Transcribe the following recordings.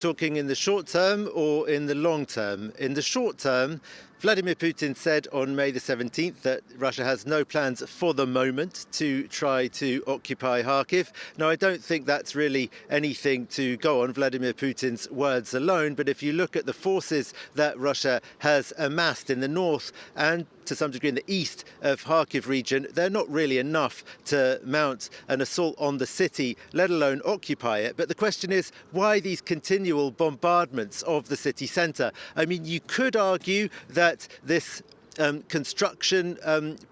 Talking in the short term or in the long term? In the short term, Vladimir Putin said on May the 17th that Russia has no plans for the moment to try to occupy Kharkiv. Now, I don't think that's really anything to go on Vladimir Putin's words alone, but if you look at the forces that Russia has amassed in the north and to some degree in the east of Kharkiv region, they're not really enough to mount an assault on the city, let alone occupy it. But the question is, why these continual bombardments of the city centre? I mean, you could argue that this construction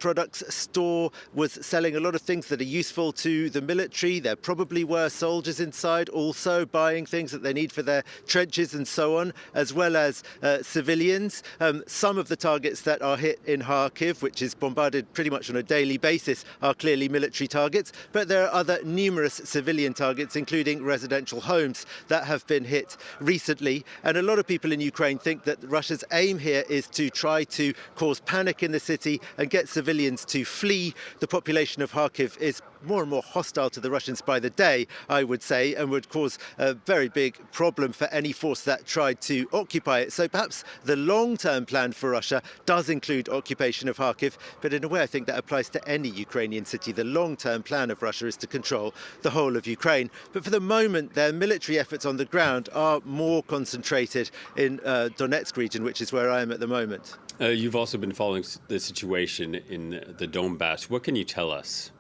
products store was selling a lot of things that are useful to the military. There probably were soldiers inside also buying things that they need for their trenches and so on, as well as civilians. Some of the targets that are hit in Kharkiv, which is bombarded pretty much on a daily basis, are clearly military targets, but there are other numerous civilian targets, including residential homes, that have been hit recently. And a lot of people in Ukraine think that Russia's aim here is to try to cause panic in the city and get civilians to flee. The population of Kharkiv is more and more hostile to the Russians by the day, I would say, and would cause a very big problem for any force that tried to occupy it. So perhaps the long-term plan for Russia does include occupation of Kharkiv, but in a way I think that applies to any Ukrainian city. The long-term plan of Russia is to control the whole of Ukraine. But for the moment, their military efforts on the ground are more concentrated in Donetsk region, which is where I am at the moment. You've also been following the situation in the Donbass. What can you tell us?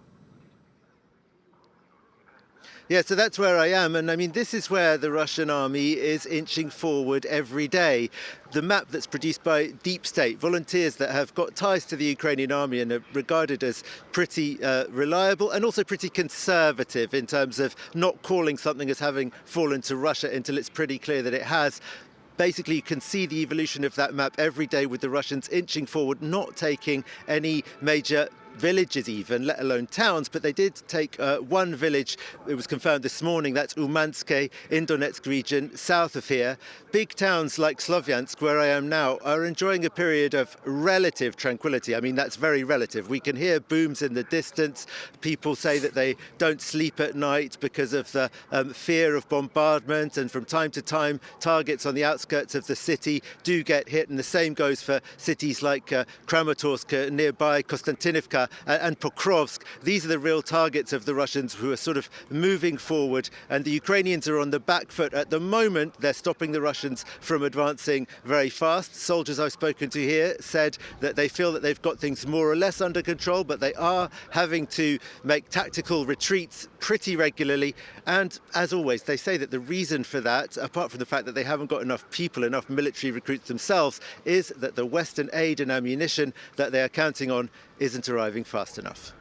Yeah, so that's where I am. And I mean, this is where the Russian army is inching forward every day. The map that's produced by Deep State, volunteers that have got ties to the Ukrainian army and are regarded as pretty reliable and also pretty conservative in terms of not calling something as having fallen to Russia until it's pretty clear that it has. Basically, you can see the evolution of that map every day with the Russians inching forward, not taking any major villages even, let alone towns, but they did take one village. It was confirmed this morning, that's Umanske in Donetsk region, south of here. Big towns like Slovyansk, where I am now, are enjoying a period of relative tranquility. I mean, that's very relative. We can hear booms in the distance. People say that they don't sleep at night because of the fear of bombardment, and from time to time, targets on the outskirts of the city do get hit, and the same goes for cities like Kramatorsk nearby, Konstantinivka, and Pokrovsk. These are the real targets of the Russians who are sort of moving forward, and the Ukrainians are on the back foot. At the moment, they're stopping the Russians from advancing very fast. Soldiers I've spoken to here said that they feel that they've got things more or less under control, but they are having to make tactical retreats pretty regularly. And as always, they say that the reason for that, apart from the fact that they haven't got enough people, enough military recruits themselves, is that the Western aid and ammunition that they are counting on isn't arriving fast enough.